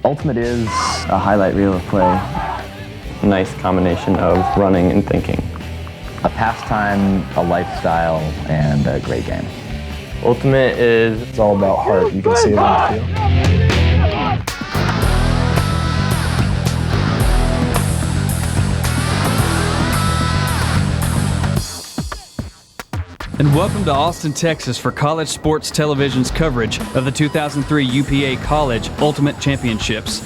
Ultimate is a highlight reel of play. A nice combination of running and thinking. A pastime, a lifestyle, and a great game. Ultimate is... It's all about heart. You can see it on the field. And welcome to Austin, Texas for College Sports Television's coverage of the 2003 UPA College Ultimate Championships.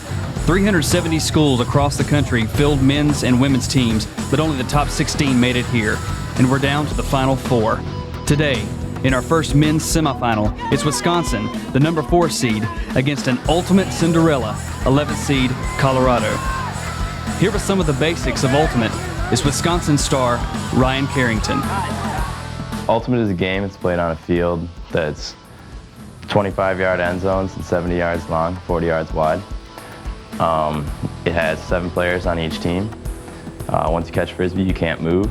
370 schools across the country filled men's and women's teams, but only the top 16 made it here, and we're down to the final 4. Today, in our first men's semifinal, it's Wisconsin, the number 4 seed, against an ultimate Cinderella, 11th seed Colorado. Here are some of the basics of Ultimate is Wisconsin star Ryan Carrington. Ultimate is a game. It's played on a field that's 25-yard end zones and 70 yards long, 40 yards wide. It has 7 players on each team. Once you catch Frisbee, you can't move.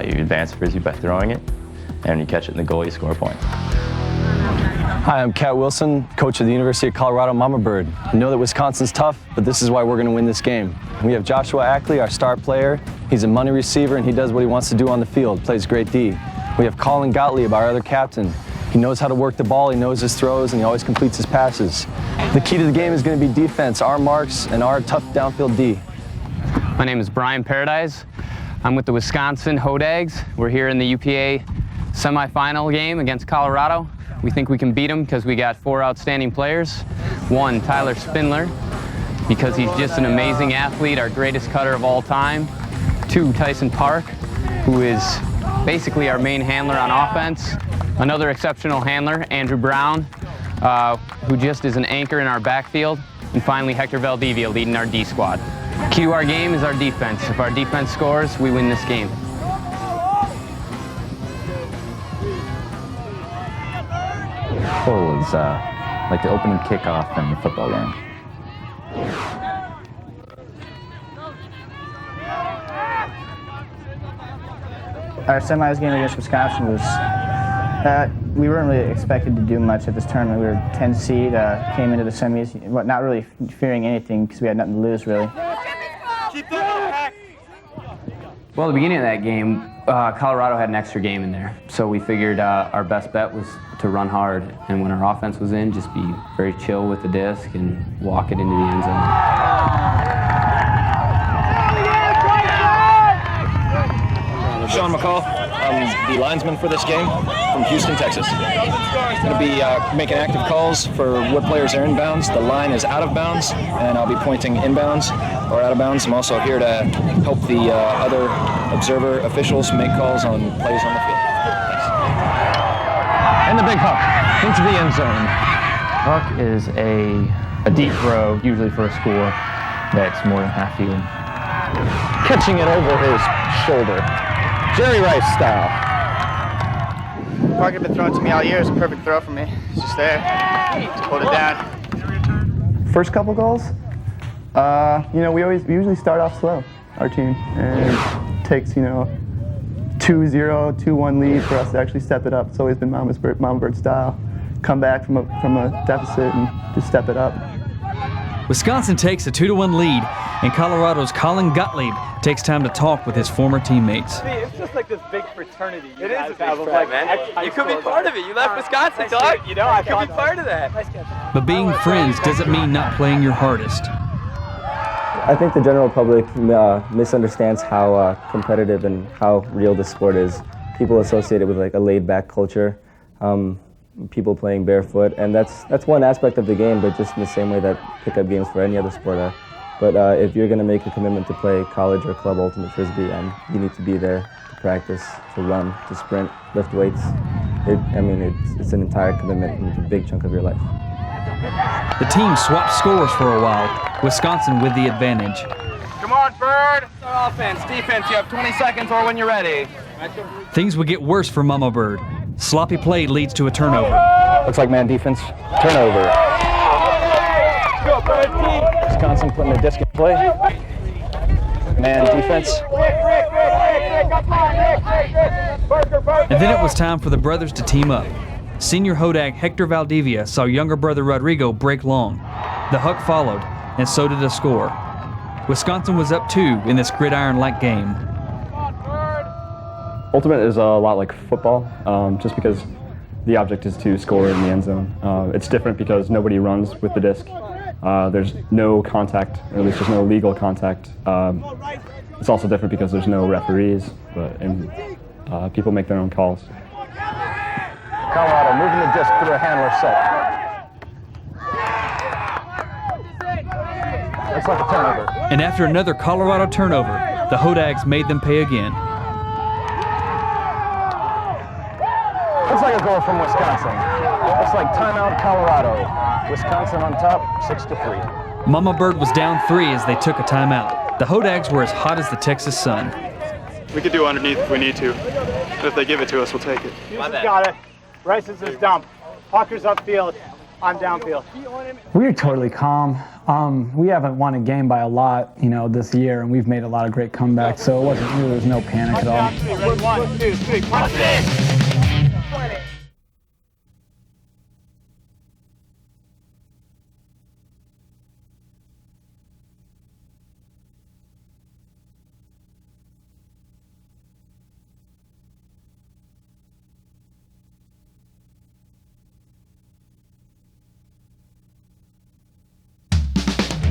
You advance Frisbee by throwing it, and when you catch it in the goal, you score points. Hi, I'm Cat Wilson, coach of the University of Colorado Mamabird. I know that Wisconsin's tough, but this is why we're going to win this game. We have Joshua Ackley, our star player. He's a money receiver, and he does what he wants to do on the field, plays great D. We have Colin Gottlieb, our other captain. He knows how to work the ball, he knows his throws, and he always completes his passes. The key to the game is going to be defense, our marks, and our tough downfield D. My name is Brian Paradise. I'm with the Wisconsin Hodags. We're here in the UPA semifinal game against Colorado. We think we can beat them because we got 4 outstanding players. 1, Tyler Spindler, because he's just an amazing athlete, our greatest cutter of all time. 2, Tyson Park, who is basically our main handler on offense. Another exceptional handler, Andrew Brown, who just is an anchor in our backfield. And finally, Hector Valdivia leading our D squad. Key to our game is our defense. If our defense scores, we win this game. Pull is like the opening kickoff in the football game. Our semis game against Wisconsin was, we weren't really expected to do much at this tournament. We were 10 seed, came into the semis, not really fearing anything because we had nothing to lose really. Well, at the beginning of that game, Colorado had an extra game in there. So we figured our best bet was to run hard. And when our offense was in, just be very chill with the disc and walk it into the end zone. Sean McCall, I'm the linesman for this game from Houston, Texas. I'm going to be making active calls for what players are inbounds. The line is out of bounds, and I'll be pointing inbounds or out of bounds. I'm also here to help the other observer officials make calls on plays on the field. Thanks. And the big hook into the end zone. Hook is a deep throw, usually for a score that's more than half field. Catching it over his shoulder. Jerry Rice style. Park had been throwing to me all year. It's a perfect throw for me. It's just there. Just hold it down. First couple goals, we usually start off slow, our team, and it takes 2-0, 2-1 lead for us to actually step it up. It's always been Mamabird style. Come back from a deficit and just step it up. Wisconsin takes a 2-1 lead, and Colorado's Colin Gottlieb takes time to talk with his former teammates. It's just like this big fraternity. It is a big fraternity, man. You could be part of it. You left Wisconsin, dog. I could be part of that. But being friends doesn't mean not playing your hardest. I think the general public misunderstands how competitive and how real this sport is. People associate it with like a laid-back culture. People playing barefoot, and that's one aspect of the game, but just in the same way that pickup games for any other sport are. But if you're going to make a commitment to play college or club ultimate Frisbee, you need to be there to practice, to run, to sprint, lift weights. It's an entire commitment and it's a big chunk of your life. The team swapped scores for a while, Wisconsin with the advantage. Come on, Bird! Offense, defense, you have 20 seconds or when you're ready. Things would get worse for Mamabird. Sloppy play leads to a turnover. Looks like man defense. Turnover. Wisconsin putting the disc in play. Man defense. And then it was time for the brothers to team up. Senior Hodag Hector Valdivia saw younger brother Rodrigo break long. The huck followed, and so did a score. Wisconsin was up 2 in this gridiron-like game. Ultimate is a lot like football, just because the object is to score in the end zone. It's different because nobody runs with the disc. There's no contact, or at least there's no legal contact. It's also different because there's no referees, and people make their own calls. Colorado moving the disc through a handler set. Looks like a turnover. And after another Colorado turnover, the Hodags made them pay again. Looks like a goal from Wisconsin. Looks like timeout Colorado. Wisconsin on top, 6-3. Mamabird was down 3 as they took a timeout. The Hodags were as hot as the Texas sun. We could do underneath if we need to. But if they give it to us, we'll take it. Houston's got it. Bryce's is dump. Pucker's upfield. I'm downfield. We're totally calm. We haven't won a game by a lot, this year, and we've made a lot of great comebacks, so there was no panic at all. 1, 2, 3, punch it!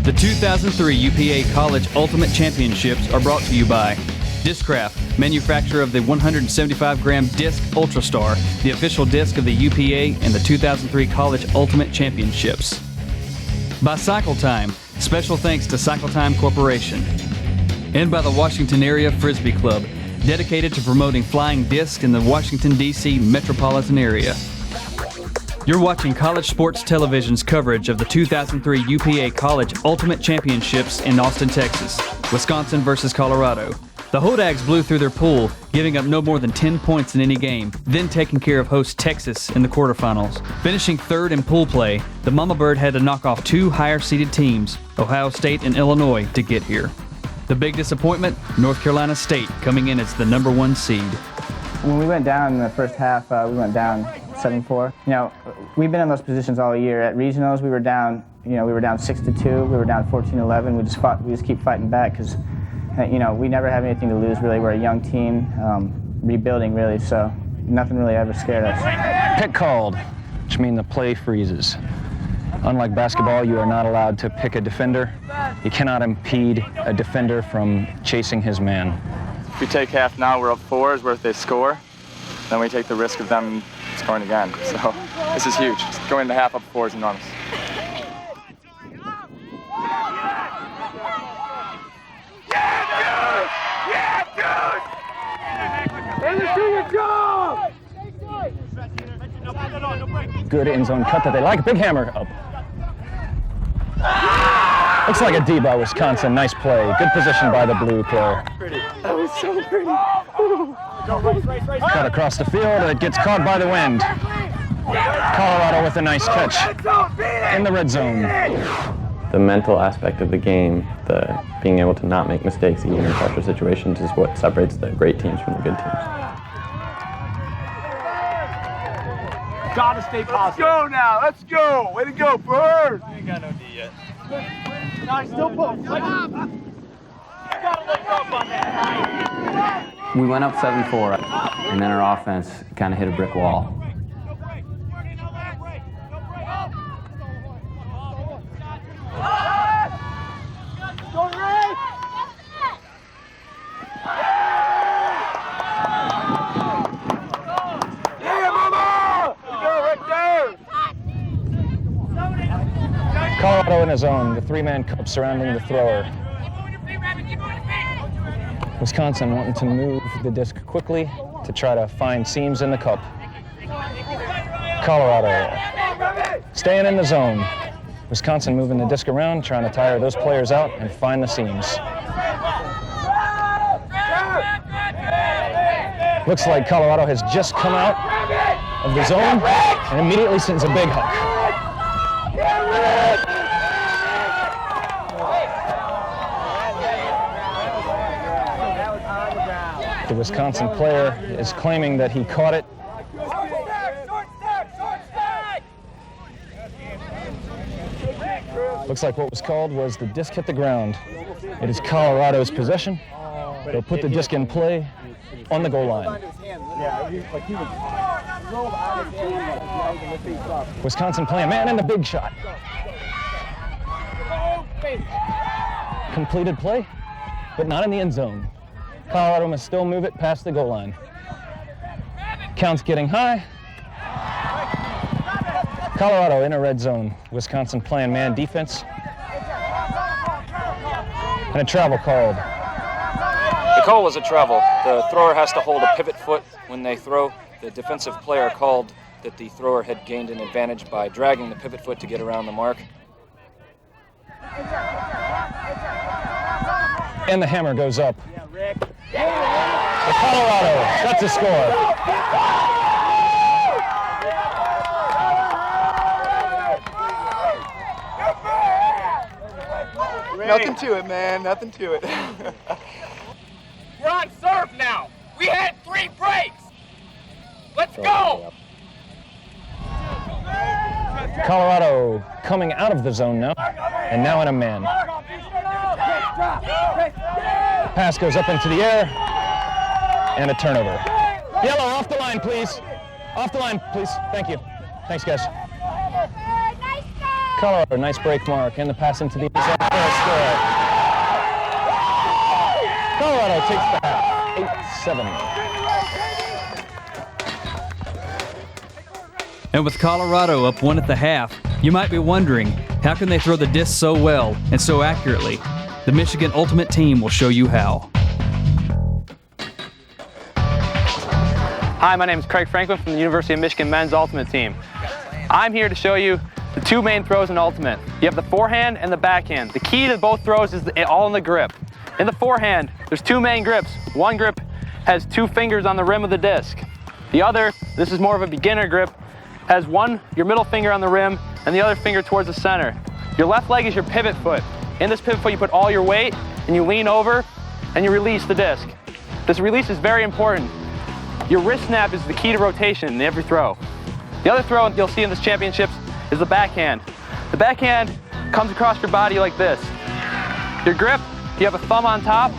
The 2003 UPA College Ultimate Championships are brought to you by Discraft, manufacturer of the 175-gram Disc Ultrastar, the official disc of the UPA and the 2003 College Ultimate Championships. By Cycle Time, special thanks to Cycle Time Corporation. And by the Washington Area Frisbee Club, dedicated to promoting flying discs in the Washington, D.C. metropolitan area. You're watching College Sports Television's coverage of the 2003 UPA College Ultimate Championships in Austin, Texas, Wisconsin versus Colorado. The Hodags blew through their pool, giving up no more than 10 points in any game, then taking care of host Texas in the quarterfinals. Finishing 3rd in pool play, the Mamabird had to knock off 2 higher-seeded teams, Ohio State and Illinois, to get here. The big disappointment, North Carolina State, coming in as the number 1 seed. When we went down in the first half, we went down 7-4. We've been in those positions all year. At regionals, we were down. We were down 6-2. We were down 14-11. We just keep fighting back because, we never have anything to lose. Really, we're a young team, rebuilding really. So nothing really ever scared us. Pick called, which means the play freezes. Unlike basketball, you are not allowed to pick a defender. You cannot impede a defender from chasing his man. If we take half now, we're up 4, is where if they score, then we take the risk of them scoring again. So this is huge. Just going into half up 4 is enormous. Good end zone cut that they like. Big hammer up. Looks like a D by Wisconsin. Nice play. Good position by the blue player. That was so pretty. Cut across the field, and it gets caught by the wind. Colorado with a nice catch in the red zone. The mental aspect of the game, the being able to not make mistakes even in pressure situations, is what separates the great teams from the good teams. Gotta stay positive. Let's go now. Let's go. Way to go, Bird. You ain't got no D yet. No, I still put. We went up 7-4, and then our offense kind of hit a brick wall. Colorado in his own, the 3-man cup surrounding the thrower. Wisconsin wanting to move the disc quickly to try to find seams in the cup. Colorado staying in the zone. Wisconsin moving the disc around, trying to tire those players out and find the seams. Looks like Colorado has just come out of the zone and immediately sends a big hook. The Wisconsin player is claiming that he caught it. Looks like what was called was the disc hit the ground. It is Colorado's possession. They'll put the disc in play on the goal line. Wisconsin playing man in the big shot. Completed play, but not in the end zone. Colorado must still move it past the goal line. Count's getting high. Colorado in a red zone. Wisconsin playing man defense. And a travel called. The call was a travel. The thrower has to hold a pivot foot when they throw. The defensive player called that the thrower had gained an advantage by dragging the pivot foot to get around the mark. And the hammer goes up. Colorado, that's a score. Nothing to it, man. Nothing to it. We're on serve now. We had 3 breaks. Let's go. Colorado coming out of the zone now, and now in a man. Pass goes up into the air, and a turnover. Yellow, off the line, please. Off the line, please. Thank you. Thanks, guys. Colorado, nice break mark, and the pass into the end zone for a score. Colorado takes the half, 8-7. And with Colorado up 1 at the half, you might be wondering, how can they throw the disc so well and so accurately? The Michigan Ultimate Team will show you how. Hi, my name is Craig Franklin from the University of Michigan Men's Ultimate Team. I'm here to show you the 2 main throws in Ultimate. You have the forehand and the backhand. The key to both throws is all in the grip. In the forehand, there's 2 main grips. One grip has 2 fingers on the rim of the disc. The other, this is more of a beginner grip, has your middle finger on the rim and the other finger towards the center. Your left leg is your pivot foot. In this pivot foot, you put all your weight and you lean over and you release the disc. This release is very important. Your wrist snap is the key to rotation in every throw. The other throw you'll see in this championships is the backhand. The backhand comes across your body like this. Your grip, you have a thumb on top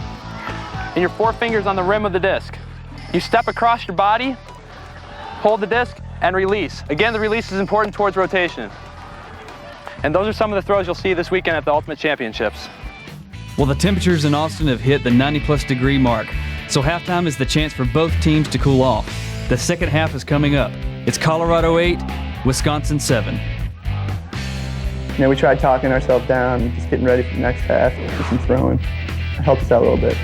and your 4 fingers on the rim of the disc. You step across your body, hold the disc, and release. Again, the release is important towards rotation. And those are some of the throws you'll see this weekend at the Ultimate Championships. Well, the temperatures in Austin have hit the 90+ degree mark, so halftime is the chance for both teams to cool off. The second half is coming up. It's Colorado 8, Wisconsin 7. You know, we tried talking ourselves down, just getting ready for the next half, for some throwing. It helped us out a little bit.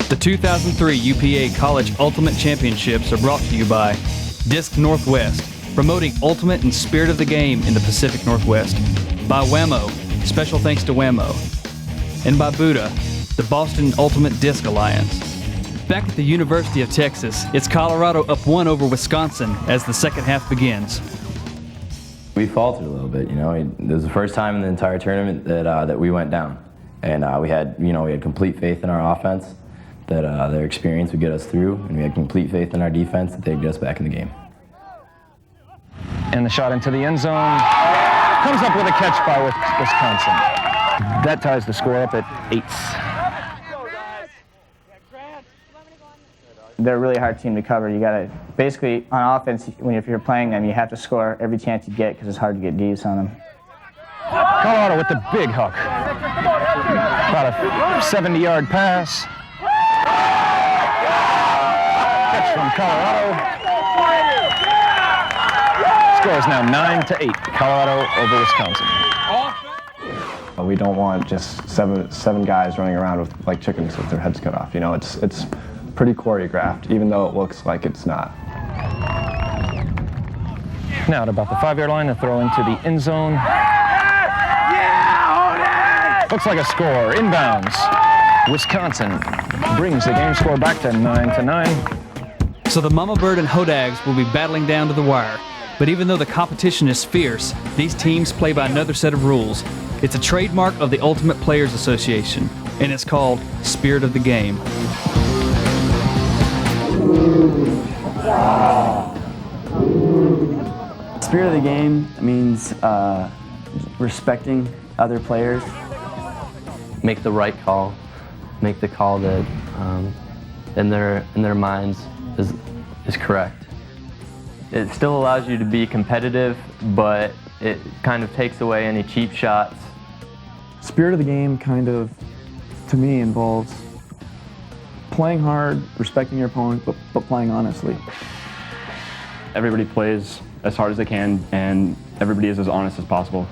The 2003 UPA College Ultimate Championships are brought to you by Disc Northwest, promoting ultimate and spirit of the game in the Pacific Northwest. By Whammo, special thanks to Whammo. And by Buddha, the Boston Ultimate Disc Alliance. Back at the University of Texas, it's Colorado up 1 over Wisconsin as the second half begins. We faltered a little bit, you know. It was the first time in the entire tournament that we went down. And we had complete faith in our offense, that their experience would get us through, and we had complete faith in our defense that they'd get us back in the game. And the shot into the end zone comes up with a catch by Wisconsin. That ties the score up at 8. They're a really hard team to cover. You gotta, basically, on offense, if you're playing them, you have to score every chance you get because it's hard to get D's on them. Colorado with the big hook. About a 70-yard pass. Catch from Colorado. Score is now 9-8. Colorado over Wisconsin. We don't want just seven guys running around with like chickens with their heads cut off. You know, it's pretty choreographed, even though it looks like it's not. Now at about the 5-yard line, the throw into the end zone. Looks like a score. Inbounds. Wisconsin brings the game score back to 9-9. So the Mamabird and Hodags will be battling down to the wire. But even though the competition is fierce, these teams play by another set of rules. It's a trademark of the Ultimate Players Association, and it's called Spirit of the Game. Spirit of the game means respecting other players. Make the right call. Make the call that in their minds is correct. It still allows you to be competitive, but it kind of takes away any cheap shots. Spirit of the game kind of, to me, involves playing hard, respecting your opponent, but playing honestly. Everybody plays as hard as they can, and everybody is as honest as possible.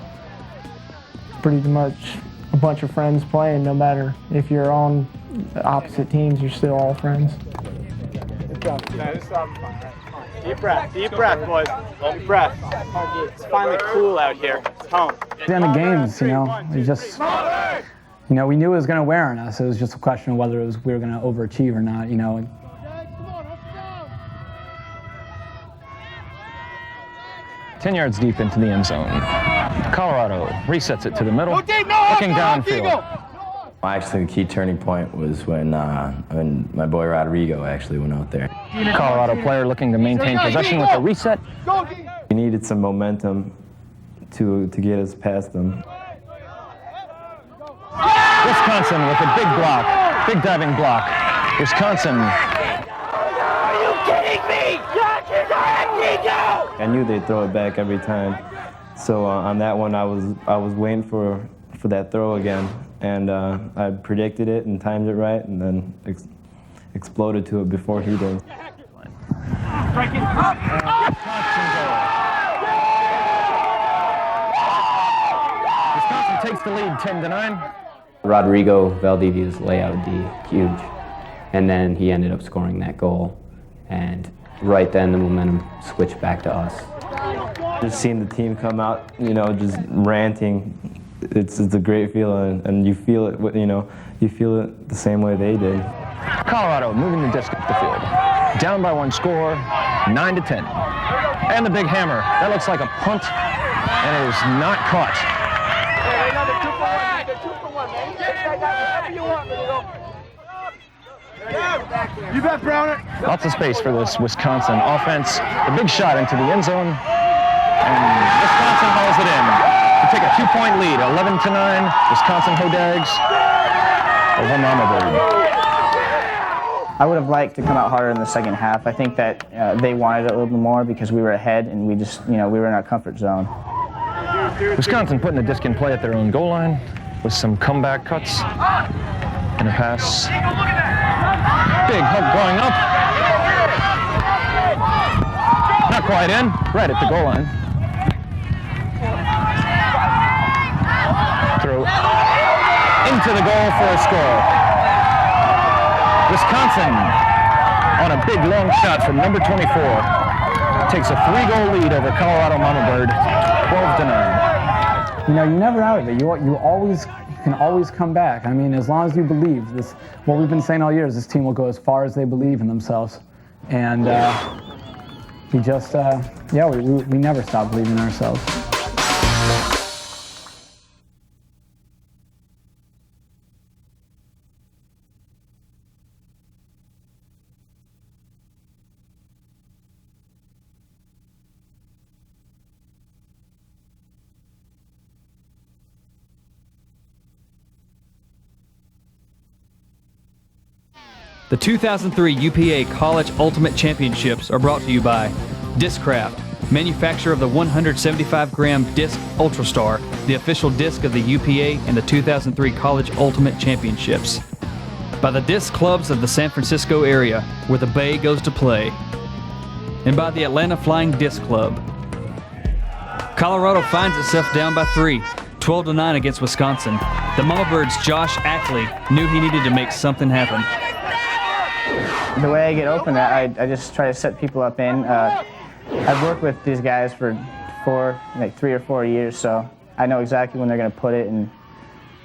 Pretty much a bunch of friends playing, no matter if you're on opposite teams, you're still all friends. Deep breath, boys. Deep breath. It's finally cool out here. It's home. At the end of games, we knew it was going to wear on us. It was just a question of whether we were going to overachieve or not, 10 yards deep into the end zone. Colorado resets it to the middle, looking downfield. Actually, the key turning point was when my boy Rodrigo actually went out there. Colorado player looking to maintain possession with a reset. We needed some momentum to get us past them. Wisconsin with a big block, big diving block. Wisconsin. Are you kidding me? I knew they'd throw it back every time. So on that one, I was waiting for that throw again. And I predicted it and timed it right, and then exploded to it before he did. Wisconsin takes the lead 10-9. Rodrigo Valdivia's layout D, huge. And then he ended up scoring that goal. And right then the momentum switched back to us. Just seeing the team come out, just ranting. It's a great feeling, and you feel it. You feel it the same way they did. Colorado moving the disc up the field, down by one score, 9-10, and the big hammer. That looks like a punt, and it is not caught. You bet, Browner. Lots of space for this Wisconsin offense. The big shot into the end zone, and Wisconsin hauls it in. Take a 2-point lead, 11-9, Wisconsin Hodags over Mamabird. I would have liked to come out harder in the second half. I think that they wanted it a little bit more because we were ahead and we just, we were in our comfort zone. Wisconsin putting the disc in play at their own goal line with some comeback cuts and a pass. Big hook going up. Not quite in, right at the goal line. Throw into the goal for a score. Wisconsin on a big long shot from number 24 takes a 3-goal lead over Colorado Mamabird, 12-9. You're never out of it. You can always come back. I mean, as long as you believe this, what we've been saying all year is this team will go as far as they believe in themselves, and we just we never stop believing in ourselves. The 2003 UPA College Ultimate Championships are brought to you by Discraft, manufacturer of the 175-gram Disc Ultrastar, the official disc of the UPA and the 2003 College Ultimate Championships. By the disc clubs of the San Francisco area, where the Bay goes to play. And by the Atlanta Flying Disc Club. Colorado finds itself down by 3, 12-9 against Wisconsin. The Mamabird's Josh Ackley knew he needed to make something happen. The way I get open, I just try to set people up in. I've worked with these guys for 3 or 4 years, so I know exactly when they're going to put it, and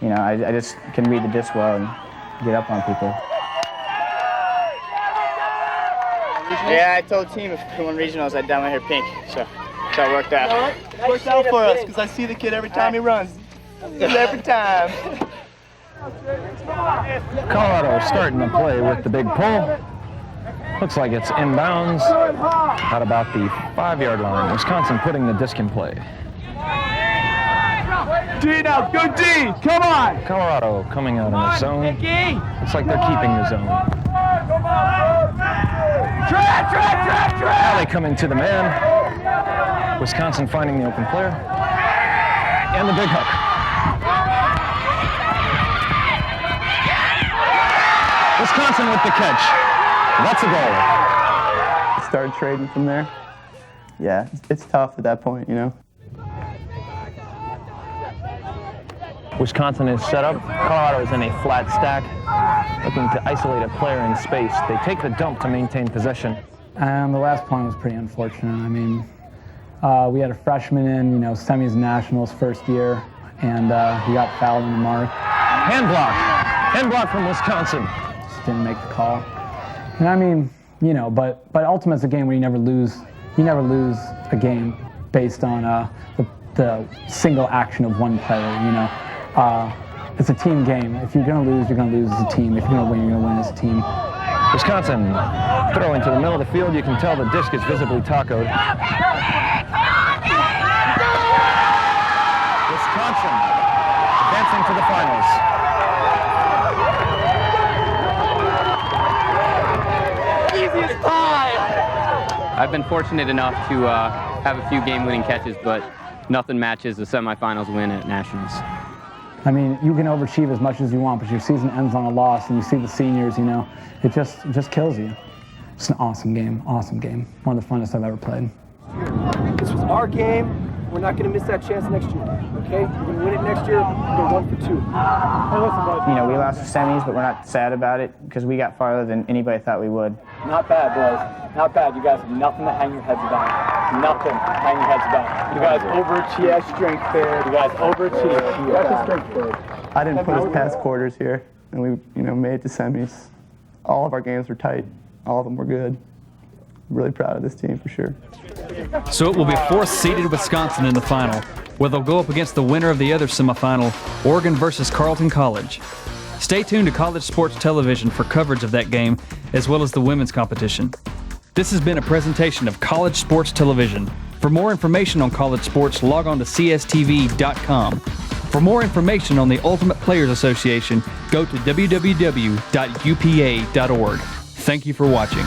I just can read the disc well, and get up on people. Yeah, I told the team if we won regionals, I'd dye my hair pink, so it worked out. It worked out for us because I see the kid every time he runs. Every time. Colorado starting to play with the big pull. Looks like it's inbounds at about the 5-yard line. Wisconsin putting the disc in play. D now, go D, come on! Colorado coming out in the zone. Looks like they're keeping the zone. Alley coming to the man. Wisconsin finding the open player. And the big hook. Wisconsin with the catch. That's a goal. Started trading from there. Yeah, it's tough at that point, you know. Wisconsin is set up. Colorado is in a flat stack, looking to isolate a player in space. They take the dump to maintain possession. And the last point was pretty unfortunate. I mean, we had a freshman in, you know, semis nationals first year, and he got fouled in the mark. Hand block from Wisconsin. Just didn't make the call. And I mean, you know, but ultimately it's a game where you never lose. You never lose a game based on the single action of one player. You know, it's a team game. If you're going to lose, you're going to lose as a team. If you're going to win, you're going to win as a team. Wisconsin throwing to the middle of the field. You can tell the disc is visibly tacoed. Wisconsin advancing to the finals. Easiest pie! I've been fortunate enough to have a few game-winning catches, but nothing matches the semifinals win at Nationals. I mean, you can overachieve as much as you want, but your season ends on a loss, and you see the seniors, you know, it just kills you. It's an awesome game, one of the funnest I've ever played. This was our game. We're not going to miss that chance next year, okay? We're going to win it next year. We're 1 for 2. You know, we lost the semis, but we're not sad about it because we got farther than anybody thought we would. Not bad, boys. Not bad. You guys have nothing to hang your heads about. Nothing to hang your heads about. You guys overachieved. Strength fair. You guys overachieved. You got the strength fair. I didn't put us past quarters here, and we, you know, made it to semis. All of our games were tight. All of them were good. I'm really proud of this team for sure. So it will be fourth-seeded Wisconsin in the final, where they'll go up against the winner of the other semifinal, Oregon versus Carleton College. Stay tuned to College Sports Television for coverage of that game, as well as the women's competition. This has been a presentation of College Sports Television. For more information on college sports, log on to cstv.com. For more information on the Ultimate Players Association, go to www.upa.org. Thank you for watching.